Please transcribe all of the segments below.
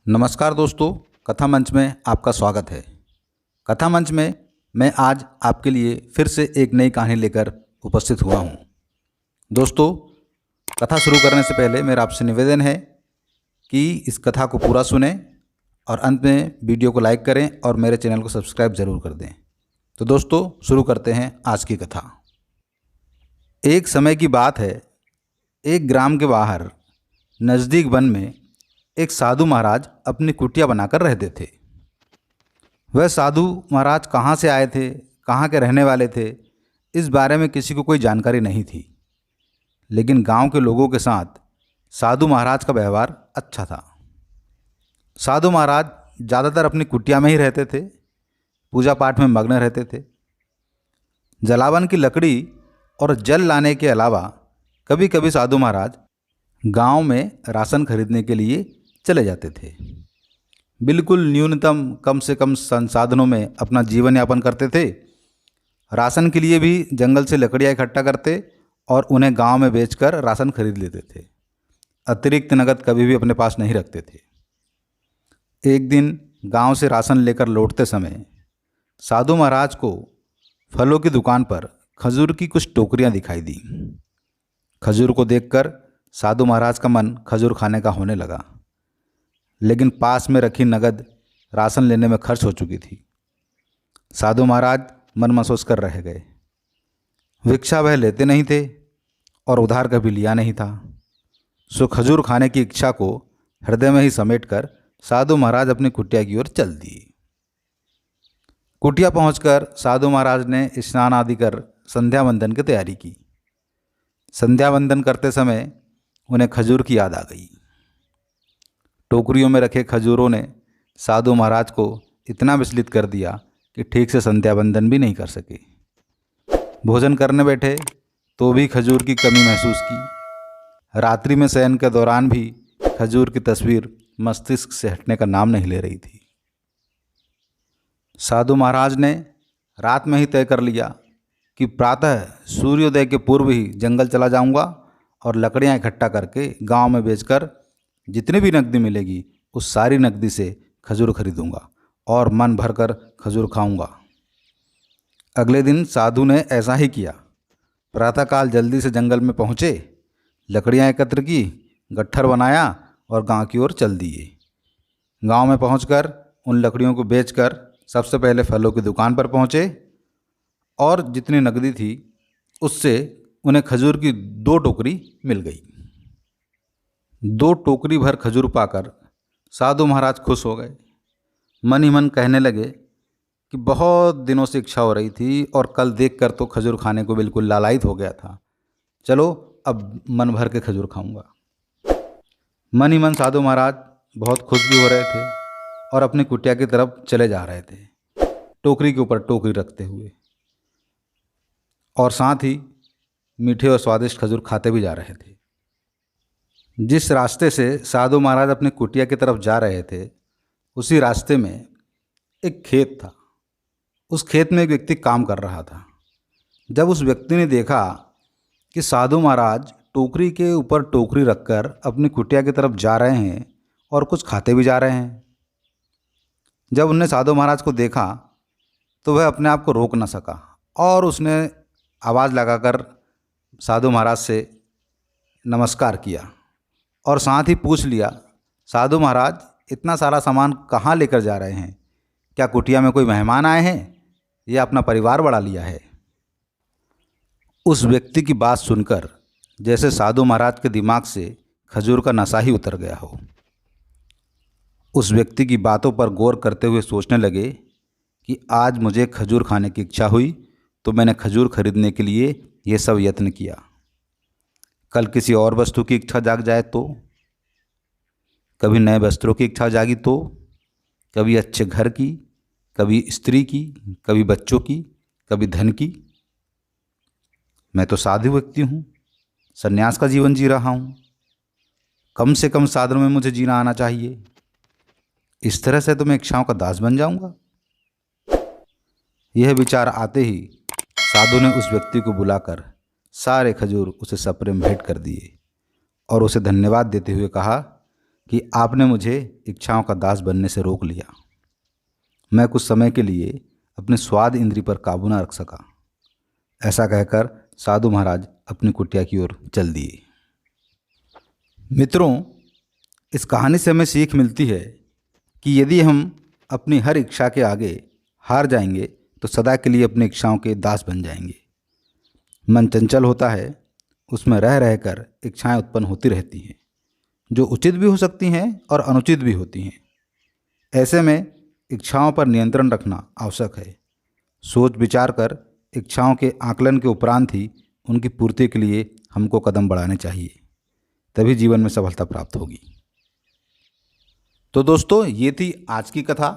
नमस्कार दोस्तों, कथा मंच में आपका स्वागत है। कथा मंच में मैं आज आपके लिए फिर से एक नई कहानी लेकर उपस्थित हुआ हूँ। दोस्तों, कथा शुरू करने से पहले मेरा आपसे निवेदन है कि इस कथा को पूरा सुनें और अंत में वीडियो को लाइक करें और मेरे चैनल को सब्सक्राइब ज़रूर कर दें। तो दोस्तों, शुरू करते हैं आज की कथा। एक समय की बात है, एक ग्राम के बाहर नज़दीक वन में एक साधु महाराज अपनी कुटिया बनाकर रहते थे। वह साधु महाराज कहाँ से आए थे, कहाँ के रहने वाले थे, इस बारे में किसी को कोई जानकारी नहीं थी। लेकिन गांव के लोगों के साथ साधु महाराज का व्यवहार अच्छा था। साधु महाराज ज़्यादातर अपनी कुटिया में ही रहते थे, पूजा पाठ में मग्न रहते थे। जलावन की लकड़ी और जल लाने के अलावा कभी कभी साधु महाराज गांव में राशन खरीदने के लिए चले जाते थे। बिल्कुल न्यूनतम कम से कम संसाधनों में अपना जीवन यापन करते थे। राशन के लिए भी जंगल से लकड़ियाँ इकट्ठा करते और उन्हें गांव में बेचकर राशन खरीद लेते थे। अतिरिक्त नगद कभी भी अपने पास नहीं रखते थे। एक दिन गांव से राशन लेकर लौटते समय साधु महाराज को फलों की दुकान पर खजूर की कुछ टोकरियां दिखाई दी। खजूर को देखकर साधु महाराज का मन खजूर खाने का होने लगा, लेकिन पास में रखी नगद राशन लेने में खर्च हो चुकी थी। साधु महाराज मन महसूस कर रह गए। भिक्षा वह लेते नहीं थे और उधार कभी लिया नहीं था। सो खजूर खाने की इच्छा को हृदय में ही समेटकर साधु महाराज अपनी कुटिया की ओर चल दिए। कुटिया पहुंचकर साधु महाराज ने स्नान आदि कर संध्या वंदन की तैयारी की। संध्या वंदन करते समय उन्हें खजूर की याद आ गई। टोकरियों में रखे खजूरों ने साधु महाराज को इतना विचलित कर दिया कि ठीक से संध्या वंदन भी नहीं कर सके। भोजन करने बैठे तो भी खजूर की कमी महसूस की। रात्रि में शयन के दौरान भी खजूर की तस्वीर मस्तिष्क से हटने का नाम नहीं ले रही थी। साधु महाराज ने रात में ही तय कर लिया कि प्रातः सूर्योदय के पूर्व ही जंगल चला जाऊंगा और लकड़ियां इकट्ठा करके गांव में बेचकर जितनी भी नकदी मिलेगी उस सारी नकदी से खजूर खरीदूंगा और मन भरकर खजूर खाऊंगा। अगले दिन साधु ने ऐसा ही किया। प्रातःकाल जल्दी से जंगल में पहुँचे, लकड़ियाँ एकत्र की, गट्ठर बनाया और गांव की ओर चल दिए। गांव में पहुंचकर उन लकड़ियों को बेचकर सबसे पहले फलों की दुकान पर पहुँचे और जितनी नकदी थी उससे उन्हें खजूर की 2 टोकरी मिल गई। 2 टोकरी भर खजूर पाकर साधु महाराज खुश हो गए। मन ही मन कहने लगे कि बहुत दिनों से इच्छा हो रही थी और कल देखकर तो खजूर खाने को बिल्कुल लालायित हो गया था। चलो अब मन भर के खजूर खाऊंगा। मन ही मन साधु महाराज बहुत खुश भी हो रहे थे और अपनी कुटिया की तरफ चले जा रहे थे, टोकरी के ऊपर टोकरी रखते हुए, और साथ ही मीठे और स्वादिष्ट खजूर खाते भी जा रहे थे। जिस रास्ते से साधु महाराज अपनी कुटिया की तरफ जा रहे थे उसी रास्ते में एक खेत था। उस खेत में एक व्यक्ति काम कर रहा था। जब उस व्यक्ति ने देखा कि साधु महाराज टोकरी के ऊपर टोकरी रखकर अपनी कुटिया की तरफ जा रहे हैं और कुछ खाते भी जा रहे हैं, जब उन्होंने साधु महाराज को देखा तो वह अपने आप को रोक न सका और उसने आवाज़ लगाकर साधु महाराज से नमस्कार किया और साथ ही पूछ लिया, साधु महाराज इतना सारा सामान कहाँ लेकर जा रहे हैं? क्या कुटिया में कोई मेहमान आए हैं या अपना परिवार बढ़ा लिया है? उस व्यक्ति की बात सुनकर जैसे साधु महाराज के दिमाग से खजूर का नशा ही उतर गया हो। उस व्यक्ति की बातों पर गौर करते हुए सोचने लगे कि आज मुझे खजूर खाने की इच्छा हुई तो मैंने खजूर खरीदने के लिए ये सब यत्न किया। कल किसी और वस्तु की इच्छा जाग जाए तो, कभी नए वस्त्रों की इच्छा जागी तो, कभी अच्छे घर की, कभी स्त्री की, कभी बच्चों की, कभी धन की। मैं तो साधु व्यक्ति हूँ, संन्यास का जीवन जी रहा हूँ। कम से कम साधनों में मुझे जीना आना चाहिए। इस तरह से तो मैं इच्छाओं का दास बन जाऊंगा। यह विचार आते ही साधु ने उस व्यक्ति को बुलाकर सारे खजूर उसे सप्रे में भेंट कर दिए और उसे धन्यवाद देते हुए कहा कि आपने मुझे इच्छाओं का दास बनने से रोक लिया। मैं कुछ समय के लिए अपने स्वाद इंद्रिय पर काबू न रख सका। ऐसा कहकर साधु महाराज अपनी कुटिया की ओर चल दिए। मित्रों, इस कहानी से हमें सीख मिलती है कि यदि हम अपनी हर इच्छा के आगे हार जाएंगे तो सदा के लिए अपनी इच्छाओं के दास बन जाएंगे। मन चंचल होता है, उसमें रह रहकर इच्छाएं उत्पन्न होती रहती हैं, जो उचित भी हो सकती हैं और अनुचित भी होती हैं। ऐसे में इच्छाओं पर नियंत्रण रखना आवश्यक है। सोच विचार कर इच्छाओं के आकलन के उपरांत ही उनकी पूर्ति के लिए हमको कदम बढ़ाने चाहिए, तभी जीवन में सफलता प्राप्त होगी। तो दोस्तों, ये थी आज की कथा।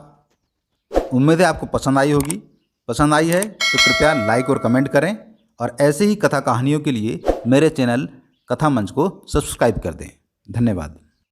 उम्मीद है आपको पसंद आई होगी। पसंद आई है तो कृपया लाइक और कमेंट करें और ऐसे ही कथा कहानियों के लिए मेरे चैनल कथा मंच को सब्सक्राइब कर दें। धन्यवाद।